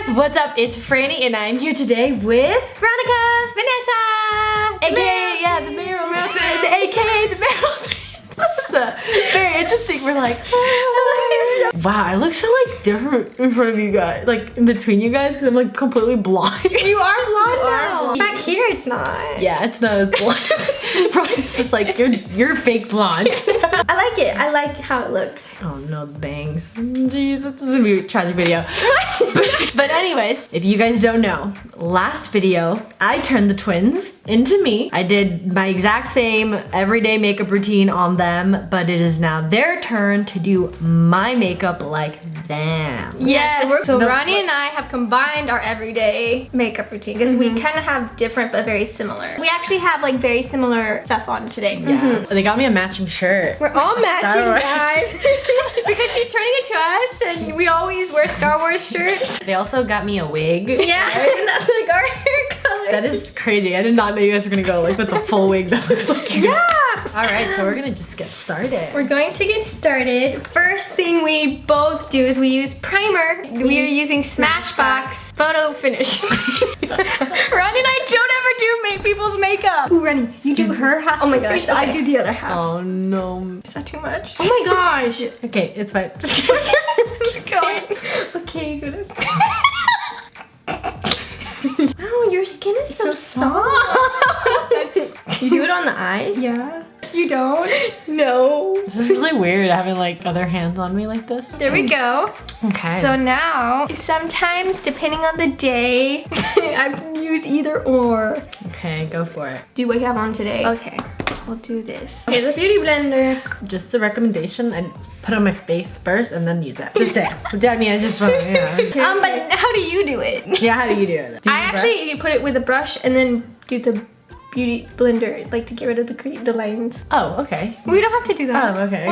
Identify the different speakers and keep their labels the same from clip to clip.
Speaker 1: guys, what's up? It's Franny and I'm here today with
Speaker 2: Veronica, Vanessa,
Speaker 1: aka the Merrell twins, aka the Merrell twins. Very interesting. We're like, wow, I look so like different in front of you guys, like in between you guys, because I'm like completely blonde.
Speaker 2: You are blonde now. Back here, it's not.
Speaker 1: Yeah, it's not as blonde. It's just like you're fake blonde.
Speaker 2: I like it. I like how it looks.
Speaker 1: Oh no, the bangs. Jeez, this is gonna be a tragic video. But anyways, if you guys don't know, last video I turned the twins into me. I did my exact same everyday makeup routine on them, but it is now their turn to do my makeup like them.
Speaker 2: Yes. So Ronnie and I have combined our everyday makeup routine because we kind of have different but very similar. We actually have like very similar stuff on today.
Speaker 1: Yeah. They got me a matching shirt.
Speaker 2: We're all matching, guys. Because she's turning it to us and we always wear Star Wars shirts.
Speaker 1: They also got me a wig.
Speaker 2: Yeah, and that's like our hair color.
Speaker 1: That is crazy. I did not know you guys were gonna go like with the full wig that looks like you.
Speaker 2: Yeah.
Speaker 1: All right, so we're gonna just get started.
Speaker 2: We're going to get started. First thing we both do is we use primer. We are using Smashbox Photo Finish. Ronnie and I don't ever do make people's makeup. Ooh, Ronnie, you do her half. Oh my gosh, I do the other half.
Speaker 1: Oh no.
Speaker 2: Is that too much? Oh my gosh.
Speaker 1: Okay, it's fine. Just
Speaker 2: Keep going. Okay, good. Oh, your skin is so soft. You do it on the eyes? Yeah. You don't? No.
Speaker 1: This is really weird having like other hands on me like this.
Speaker 2: There we go.
Speaker 1: Okay.
Speaker 2: So now, sometimes depending on the day, I can use either or.
Speaker 1: Okay, go for it.
Speaker 2: Do what you have on today. Okay, we'll do this. Okay, the beauty blender.
Speaker 1: Just the recommendation, I put on my face first and then use it. Just say. I mean, I just want to, yeah.
Speaker 2: But how do you do it?
Speaker 1: Yeah, how do you do it?
Speaker 2: I actually put it with a brush and then do the beauty blender, like to get rid of the lines.
Speaker 1: Oh, okay.
Speaker 2: We don't have to do that.
Speaker 1: Oh, okay.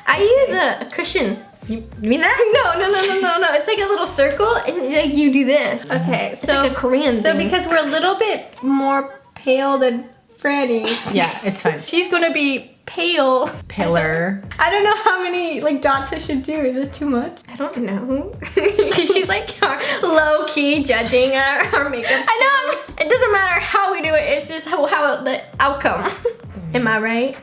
Speaker 2: I use a cushion.
Speaker 1: You mean that?
Speaker 2: No. It's like a little circle and like you do this. Okay,
Speaker 1: It's like a Korean
Speaker 2: So
Speaker 1: thing.
Speaker 2: because we're a little bit more pale than Franny.
Speaker 1: Yeah, it's fine.
Speaker 2: She's gonna be pale.
Speaker 1: Paler.
Speaker 2: I don't know how many like dots I should do. Is this too much? I don't know. She's like low-key judging our makeup skills. I know. It doesn't matter how we do it. It's just how the outcome. Am I right?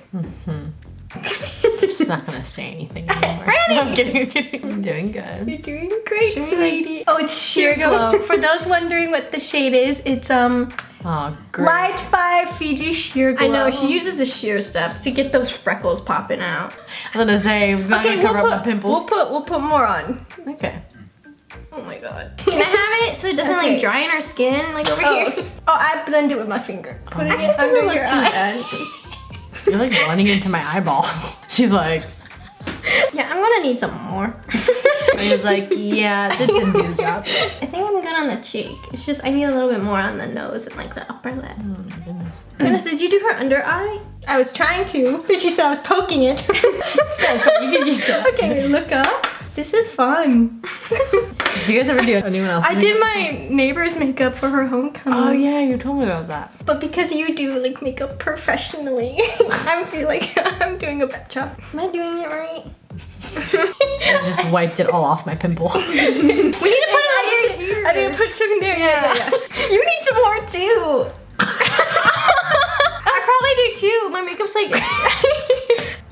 Speaker 1: She's not gonna say anything anymore.
Speaker 2: Franny!
Speaker 1: I'm kidding. I'm doing good.
Speaker 2: You're doing great, sweetie. Oh, it's sheer glow. For those wondering what the shade is, it's
Speaker 1: Oh, great.
Speaker 2: Light 5 Fiji Sheer Glow. I know, she uses the sheer stuff to get those freckles popping out.
Speaker 1: I'm gonna say, it's not gonna cover up the pimples.
Speaker 2: We'll put more on.
Speaker 1: Okay.
Speaker 2: Oh my god. Can I have it so it doesn't like dry in our skin, like over here? Oh, I blend it with my finger. Putting
Speaker 1: Actually,
Speaker 2: it under your eye.
Speaker 1: You're like blending into my eyeball. She's like.
Speaker 2: Yeah, I'm gonna need some more.
Speaker 1: He's like, yeah, this didn't do the job.
Speaker 2: I think I'm good on the cheek. It's just I need a little bit more on the nose and like the upper lip.
Speaker 1: Oh my goodness.
Speaker 2: Goodness, did you do her under eye? I was trying to, but she said I was poking it.
Speaker 1: That's what you can use that.
Speaker 2: Okay, wait, look up. This is fun.
Speaker 1: Do you guys ever do anyone else's
Speaker 2: I did my neighbor's makeup for her homecoming.
Speaker 1: Oh yeah, you told me about that.
Speaker 2: But because you do like makeup professionally, I feel like I'm doing a bad job. Am I doing it right?
Speaker 1: I just wiped it all off my pimple.
Speaker 2: We need to put it on your ear. I didn't put some in there. Yeah. You need some more too. I probably do too. My makeup's like.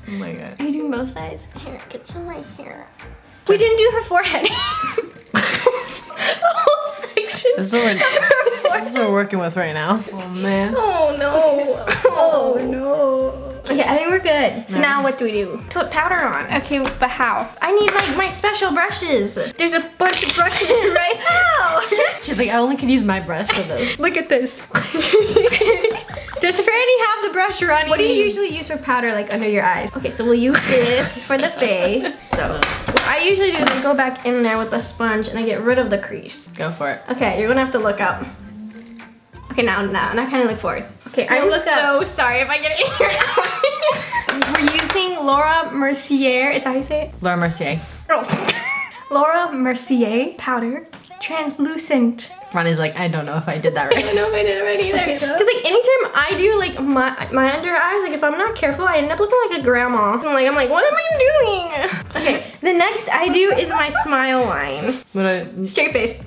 Speaker 1: Oh my god.
Speaker 2: Are you doing both sides? Here, get some right here. We didn't do her forehead. Whole section.
Speaker 1: This is what we're working with right now. Oh man.
Speaker 2: Oh no. Oh no. Okay, I think we're good. So now what do we do? Put powder on. Okay, but how? I need like my special brushes. There's a bunch of brushes right now.
Speaker 1: She's like, I only could use my brush for this.
Speaker 2: Look at this. Does Franny have the brush, Ronnie? What do you usually use for powder, like under your eyes? Okay, so we'll use this for the face. So what I usually do is I go back in there with the sponge and I get rid of the crease.
Speaker 1: Go for it.
Speaker 2: Okay, you're gonna have to look up. Okay, now kind of look forward. Okay, I'm so sorry if I get it in your eye. We're using Laura Mercier. Is that how you say it?
Speaker 1: Laura Mercier.
Speaker 2: Oh. Laura Mercier powder, translucent.
Speaker 1: Ronnie's like, I don't know if I did that right.
Speaker 2: I don't know if I did it right either. Because like anytime I do like my under eyes, like if I'm not careful, I end up looking like a grandma. I'm like, what am I doing? Okay, The next I do is my smile line. Straight face.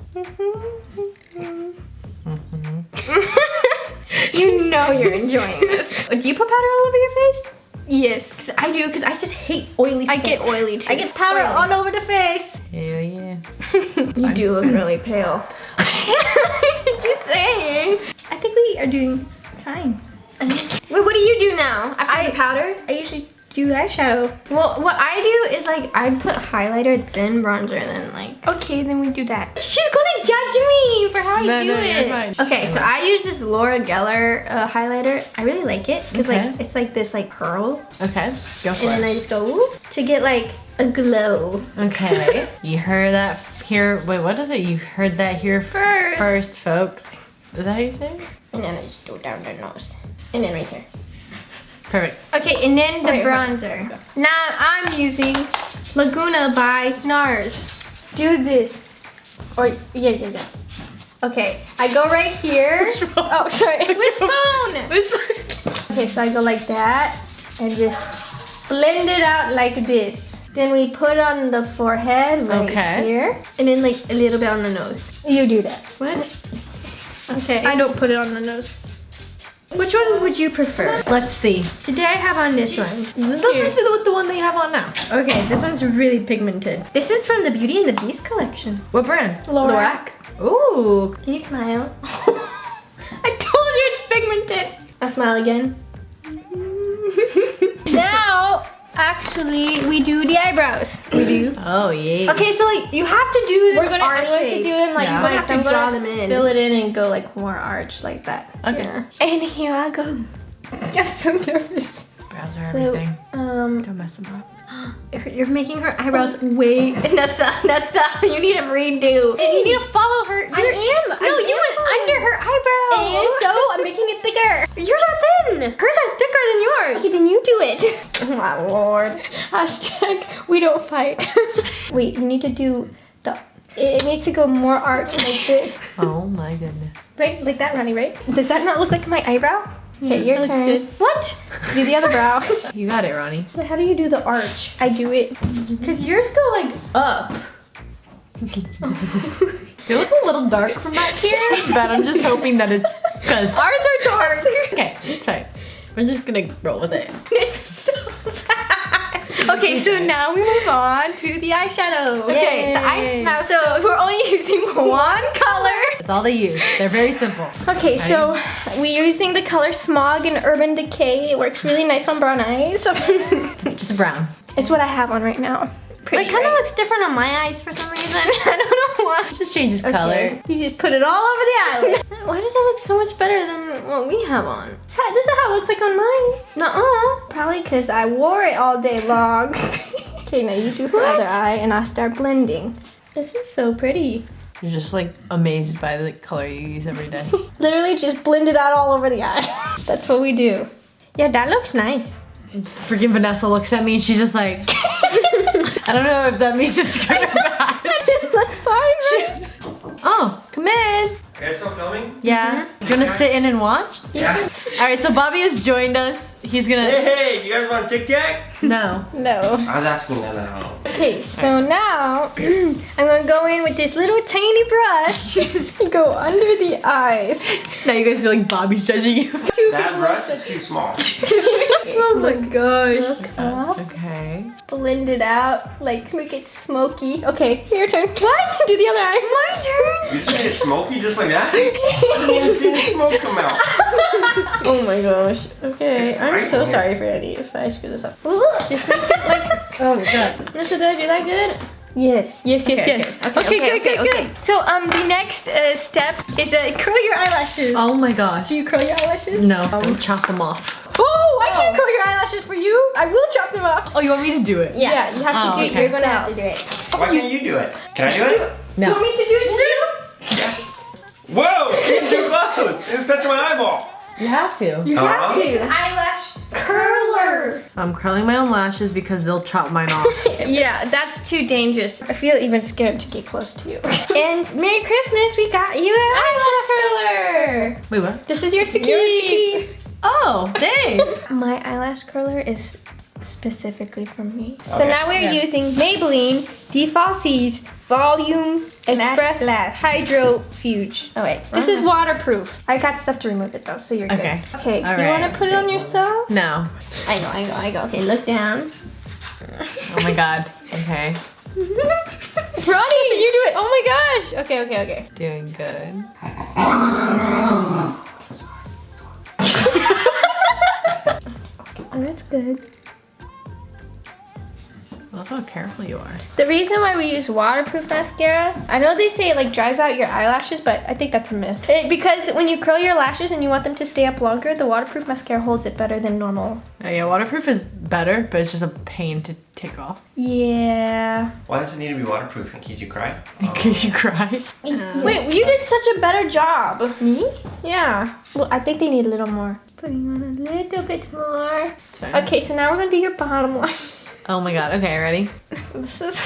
Speaker 2: You know you're enjoying this.
Speaker 1: Do you put powder all over your face?
Speaker 2: Yes.
Speaker 1: I do, because I just hate oily skin.
Speaker 2: I get oily too.
Speaker 1: I get powder all over the face. Hell yeah.
Speaker 2: You do look really pale. What are you saying? I think we are doing fine. Wait, what do you do now? After the powder? I usually do eyeshadow. Well, what I do is like, I put highlighter, then bronzer, and then like, okay, then we do that. She's gonna judge me for how I do it.
Speaker 1: You're fine.
Speaker 2: Okay, so I use this Laura Geller highlighter. I really like it because like it's like this like pearl.
Speaker 1: Okay, go for
Speaker 2: And then I just go whoop, to get like a glow.
Speaker 1: Okay. You heard that here. Wait, what is it? You heard that here first, folks. Is that how you say it?
Speaker 2: And then I just go down the nose. And then right here.
Speaker 1: Perfect.
Speaker 2: Okay, and then the bronzer. Now I'm using Laguna by NARS. Do this. Or, yeah. Okay, I go right here.
Speaker 1: Which phone?
Speaker 2: Oh, sorry. Which phone?
Speaker 1: Which phone?
Speaker 2: Okay, so I go like that and just blend it out like this. Then we put on the forehead right here. And then like a little bit on the nose. You do that. What? Okay. I don't put it on the nose. Which one would you prefer?
Speaker 1: Let's see.
Speaker 2: Today I have on this one.
Speaker 1: Let's just do with the one that you have on now.
Speaker 2: Okay, this one's really pigmented. This is from the Beauty and the Beast collection.
Speaker 1: What brand?
Speaker 2: Lorac.
Speaker 1: Ooh.
Speaker 2: Can you smile? I told you it's pigmented. I'll smile again. Now, actually, we do the eyebrows. We do.
Speaker 1: Oh, yeah.
Speaker 2: Okay, so like you have to do them
Speaker 3: I'm going to do them like
Speaker 1: Yeah.
Speaker 2: You're gonna have to draw them in.
Speaker 3: Fill it in and go like more arch like that.
Speaker 1: Okay.
Speaker 2: Yeah. And here I go. I'm so nervous.
Speaker 1: Brows are everything. Don't mess them up.
Speaker 2: You're making her eyebrows way. Nessa, you need to redo. And you need to follow her. No, you went under her eyebrow.
Speaker 3: And so I'm making it thicker.
Speaker 2: Yours are thin. Hers are thicker than yours.
Speaker 3: Okay, then you do it.
Speaker 2: Oh my lord. Hashtag we don't fight.
Speaker 3: Wait, you need to do it needs to go more arch like this.
Speaker 1: Oh my goodness.
Speaker 2: Right, like that, Ronnie, right? Does that not look like my eyebrow?
Speaker 3: Okay, your
Speaker 2: That looks
Speaker 3: turn.
Speaker 2: good. What? Do the other brow.
Speaker 1: You got it, Ronnie.
Speaker 3: So how do you do the arch?
Speaker 2: I do it. Cause yours go like up.
Speaker 1: You look a little dark from back here, but I'm just hoping that it's because
Speaker 2: Ours are dark.
Speaker 1: Okay, it's fine. We're just gonna roll with it.
Speaker 2: It's so bad. Okay, so now we move on to the eyeshadow. Okay, the eyeshadow. So we're only using one color.
Speaker 1: That's all they use. They're very simple.
Speaker 2: Okay, so we're using the color Smog in Urban Decay. It works really nice on brown eyes.
Speaker 1: Just brown.
Speaker 2: It's what I have on right now. Pretty,
Speaker 3: It kind of
Speaker 2: right?
Speaker 3: looks different on my eyes for some reason.
Speaker 2: I don't know why.
Speaker 1: It just changes color.
Speaker 2: You just put it all over the eyelid. Why does that look so much better than what we have on? This is how it looks like on mine. Nuh-uh. Probably because I wore it all day long. Okay, now you do her other eye and I'll start blending. This is so pretty.
Speaker 1: You're just like amazed by the color you use every day.
Speaker 2: Literally just blend it out all over the eye. That's what we do. Yeah, that looks nice.
Speaker 1: Freaking Vanessa looks at me and she's just like, I don't know if that means it's good or bad.
Speaker 2: It looks fine, right?
Speaker 1: Oh, come in.
Speaker 4: You guys still filming?
Speaker 1: Yeah. Do you want to sit in and watch?
Speaker 4: Yeah.
Speaker 1: All right, so Bobby has joined us. He's gonna.
Speaker 4: Hey, you guys want Tic Tac?
Speaker 1: No.
Speaker 2: No.
Speaker 4: I was asking that at home.
Speaker 2: Okay, so now I'm gonna go in with this little tiny brush and go under the eyes.
Speaker 1: Now you guys feel like Bobby's judging you.
Speaker 4: That brush is too small.
Speaker 2: Oh my gosh. Up,
Speaker 1: Okay.
Speaker 2: blend it out, like make it smoky. Okay, your turn. What? Do the other eye. My turn.
Speaker 4: You just made it smoky just like that? I didn't even see the smoke come out.
Speaker 2: Oh my gosh. Okay, I'm so sorry for Eddie if I screw this up. Ooh, just make it like.
Speaker 1: Oh my god.
Speaker 2: Nessa, did I do that good? Yes. Yes.
Speaker 1: Okay,
Speaker 2: Good. So the next step is curl your eyelashes.
Speaker 1: Oh my gosh.
Speaker 2: Do you curl your eyelashes?
Speaker 1: No, I'll chop them off.
Speaker 2: Oh, I can't curl your eyelashes for you. I will chop them off.
Speaker 1: Oh, you want me to do it?
Speaker 2: Yeah, you have to
Speaker 1: Oh,
Speaker 2: do it.
Speaker 1: okay.
Speaker 2: You're gonna have to do it.
Speaker 4: Why can't you do it? Can I do it?
Speaker 2: Do you want me to do it too?
Speaker 4: Yeah. Whoa! It's too close! It was touching my eyeball.
Speaker 1: You have to.
Speaker 2: You have to. It's an eyelash curler.
Speaker 1: I'm curling my own lashes because they'll chop mine off.
Speaker 2: Yeah, that's too dangerous. I feel even scared to get close to you. And Merry Christmas, we got you an eyelash curler.
Speaker 1: Wait, what?
Speaker 2: This is yours to keep.
Speaker 1: Oh, thanks.
Speaker 2: My eyelash curler is specifically from me. So
Speaker 4: Okay.
Speaker 2: now we're using Maybelline Defalsies Volume Express
Speaker 3: Lash.
Speaker 2: Hydro Fuge.
Speaker 3: Oh wait, this is waterproof. I got stuff to remove it though, so you're good.
Speaker 1: Okay.
Speaker 2: Okay,
Speaker 1: All
Speaker 2: you
Speaker 1: right.
Speaker 2: want to put it on yourself?
Speaker 1: No.
Speaker 3: I go. Okay, look down.
Speaker 1: Oh my god. Okay.
Speaker 2: Ronnie, you do it. Oh my gosh. Okay.
Speaker 1: Doing good.
Speaker 2: Oh, that's good.
Speaker 1: Look how careful you are.
Speaker 2: The reason why we use waterproof mascara, I know they say it like dries out your eyelashes, but I think that's a myth. Because when you curl your lashes and you want them to stay up longer, the waterproof mascara holds it better than normal.
Speaker 1: Oh, yeah, waterproof is better, but it's just a pain to take off.
Speaker 2: Yeah.
Speaker 4: Why does it need to be waterproof in case you cry?
Speaker 1: In case you cry.
Speaker 3: Wait, you did such a better job.
Speaker 2: Me? Yeah. Well, I think they need a little more. Putting on a little bit more.
Speaker 1: Sorry.
Speaker 2: Okay, so now we're gonna do your bottom line.
Speaker 1: Oh my god. Okay, ready?
Speaker 2: This is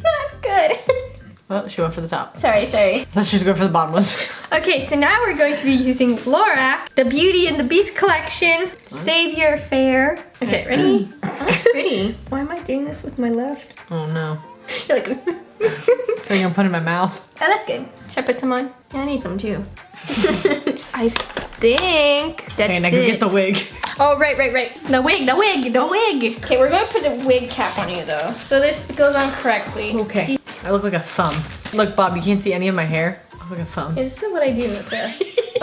Speaker 2: not good.
Speaker 1: Well, she went for the top.
Speaker 2: Sorry.
Speaker 1: Let's just go for the bottomless.
Speaker 2: Okay, so now we're going to be using Lorac, the Beauty and the Beast collection, Savior Fair. Okay, ready?
Speaker 3: That's pretty.
Speaker 2: Why am I doing this with my left?
Speaker 1: Oh no.
Speaker 2: You're like,
Speaker 1: I think I'm putting it in my mouth.
Speaker 2: oh, that's good. Should I put some on?
Speaker 3: Yeah, I need some too.
Speaker 2: I think that's
Speaker 1: Okay, now
Speaker 2: it.
Speaker 1: go get the wig.
Speaker 2: Oh, right.
Speaker 3: The wig.
Speaker 2: Okay, we're gonna put a wig cap on you though. So this goes on correctly.
Speaker 1: Okay. I look like a thumb. Look, Bob, you can't see any of my hair. I look like a thumb.
Speaker 2: Yeah, this is what I do, Sarah.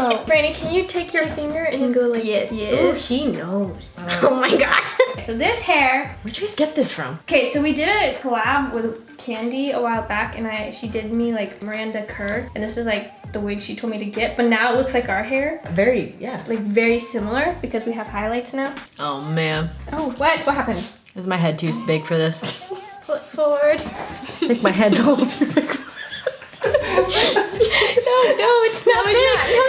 Speaker 2: Oh, Franny, can you take your finger and go like
Speaker 3: Yes.
Speaker 2: this?
Speaker 3: Oh, she knows.
Speaker 2: Oh my god. So this hair.
Speaker 1: Where'd you guys get this from?
Speaker 2: Okay, so we did a collab with Candy a while back, and she did me like Miranda Kerr, and this is like the wig she told me to get, but now it looks like our hair,
Speaker 1: Very, yeah.
Speaker 2: like very similar because we have highlights now.
Speaker 1: Oh man.
Speaker 2: Oh, what happened?
Speaker 1: Is my head too big for this?
Speaker 2: Pull it forward.
Speaker 1: I think my head's a little too big.
Speaker 2: No, it's not. No,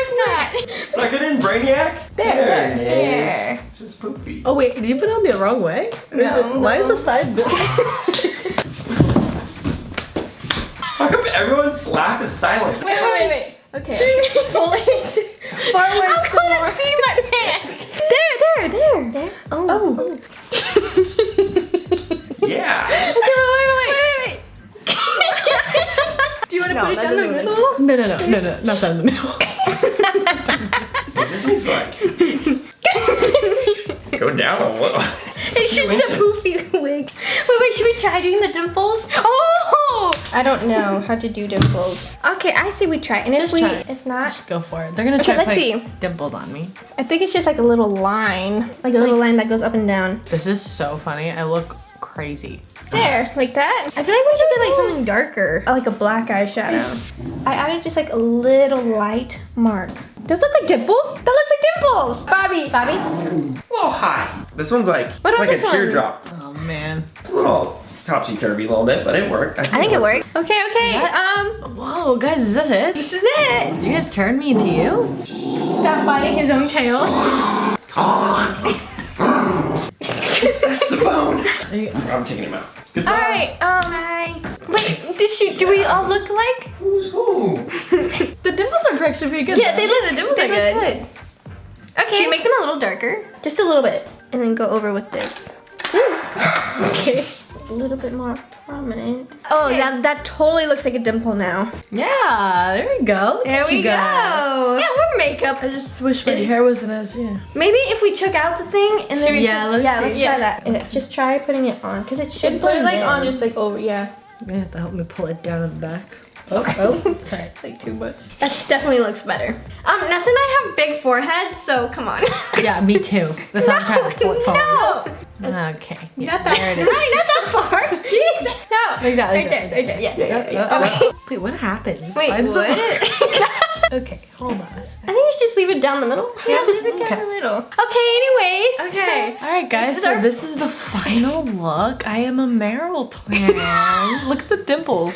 Speaker 2: it's not.
Speaker 4: Suck it in, Brainiac.
Speaker 2: There.
Speaker 4: it is. It's just poopy.
Speaker 1: Oh wait, did you put it on the wrong way? Why is the side this?
Speaker 4: How come everyone's laugh is silent?
Speaker 2: Wait. Okay. Pull it forward some more. See my pants. There. Oh.
Speaker 4: Yeah.
Speaker 2: Okay, wait. Do you want to put it down the middle?
Speaker 1: No, not that in the middle.
Speaker 4: This is like go down a little.
Speaker 2: It's just a poofy wig. Wait, should we try doing the dimples? Oh! I don't know how to do dimples. Okay, I say we try. And if if not,
Speaker 1: Just go for it. They're gonna
Speaker 2: Okay,
Speaker 1: try
Speaker 2: let's
Speaker 1: putting
Speaker 2: see.
Speaker 1: dimples on me.
Speaker 2: I think it's just like a little line. Like a little line that goes up and down.
Speaker 1: This is so funny. I look crazy.
Speaker 2: There, like that. I feel like we should get like something darker. Like a black eyeshadow. I added just like a little light mark. Does look like dimples? That looks like dimples! Bobby.
Speaker 4: Whoa, hi. This one's like
Speaker 2: What
Speaker 4: it's
Speaker 2: about
Speaker 4: like a
Speaker 2: this one?
Speaker 4: teardrop.
Speaker 1: Oh man.
Speaker 4: It's a little topsy-turvy a little bit, but it worked.
Speaker 2: I think it worked. Okay.
Speaker 1: Whoa, guys, is this it?
Speaker 2: This is it.
Speaker 1: You guys turned me into you?
Speaker 2: Stop biting his own tail.
Speaker 4: That's the bone.
Speaker 1: Are you-
Speaker 4: I'm taking him out. Goodbye.
Speaker 2: Alright, wait, do we all look alike?
Speaker 4: Ooh.
Speaker 1: The dimples are actually pretty good.
Speaker 2: Yeah,
Speaker 1: though.
Speaker 2: the dimples are good. Okay. Should we make them a little darker? Just a little bit. And then go over with this. Okay. A little bit more prominent. Oh, that totally looks like a dimple now.
Speaker 1: Yeah, there we go. Look
Speaker 2: There
Speaker 1: at
Speaker 2: we
Speaker 1: you
Speaker 2: go.
Speaker 1: guys.
Speaker 2: Yeah, we're makeup.
Speaker 1: I just wish my hair wasn't as, yeah.
Speaker 2: Maybe if we took out the thing and then
Speaker 1: let's
Speaker 2: let's
Speaker 1: see.
Speaker 2: try that. And just try putting it on because it should
Speaker 3: Put it
Speaker 2: blend
Speaker 3: like
Speaker 2: in.
Speaker 3: on, just like over. Yeah.
Speaker 1: You're gonna have to help me pull it down in the back.
Speaker 2: Okay.
Speaker 1: Sorry.
Speaker 2: It's like too much. That definitely looks better. Nessa and I have big foreheads, so come on.
Speaker 1: Yeah, me too. That's why I'm trying to pull it forward.
Speaker 2: No.
Speaker 1: Okay. Yeah,
Speaker 2: Not that.
Speaker 1: there it is.
Speaker 2: Right, not that far. Jeez. No.
Speaker 1: Like that, like
Speaker 2: Right
Speaker 1: that,
Speaker 2: there. Yeah. Okay.
Speaker 1: Wait, what happened?
Speaker 2: Wait,
Speaker 1: Why does
Speaker 2: what?
Speaker 1: it- Okay, hold on a second.
Speaker 2: I think you should just leave it down the middle. Yeah, leave it down
Speaker 1: Okay.
Speaker 2: the middle. Okay, anyways.
Speaker 1: Okay. All right, guys. This is the final look. I am a Merrell twin. Look at the dimples.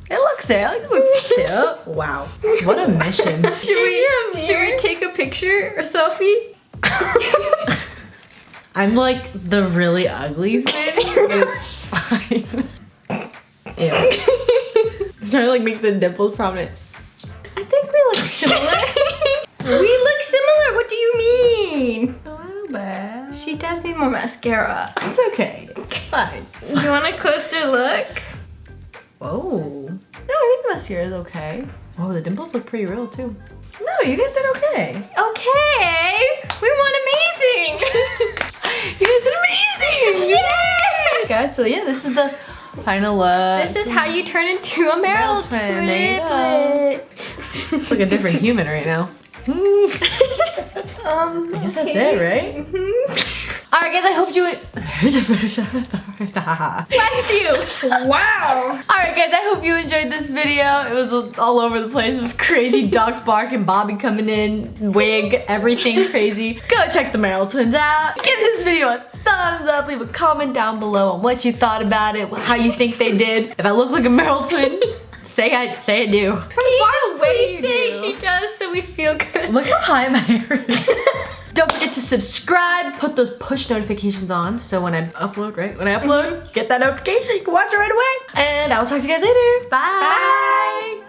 Speaker 1: It looks there. It looks cute. Wow. What a mission.
Speaker 2: Should we take a picture or selfie?
Speaker 1: I'm like the really ugly twin, but it's fine. Ew. I'm trying to like make the dimples prominent.
Speaker 2: I think we look similar. We look similar. What do you mean?
Speaker 1: Oh, so bad.
Speaker 2: She does need more mascara.
Speaker 1: It's okay. It's fine.
Speaker 2: Do you want a closer look?
Speaker 1: Oh. No, I think the mascara is okay. Oh, the dimples look pretty real too. No, you guys did okay.
Speaker 2: Okay. We won amazing.
Speaker 1: You guys did amazing! Yay! Guys, so yeah, this is the final look.
Speaker 2: This is how you turn into a Merrell twin.
Speaker 1: There you go. Look like a different human right now. I guess that's it, right? Alright guys, I hope you
Speaker 2: Bless you. Wow.
Speaker 1: Alright guys, I hope you enjoyed this video. It was all over the place. It was crazy. Dogs barking, Bobby coming in, wig, everything crazy. Go check the Merrell twins out. Give this video a thumbs up. Leave a comment down below on what you thought about it, how you think they did. If I look like a Merrell twin, say I do.
Speaker 2: From far away, say she does, so we feel good.
Speaker 1: Look how high my hair is. Don't forget to subscribe, put those push notifications on, so when I upload, right? When I upload, you get that notification, you can watch it right away. And I will talk to you guys later. Bye.
Speaker 2: Bye.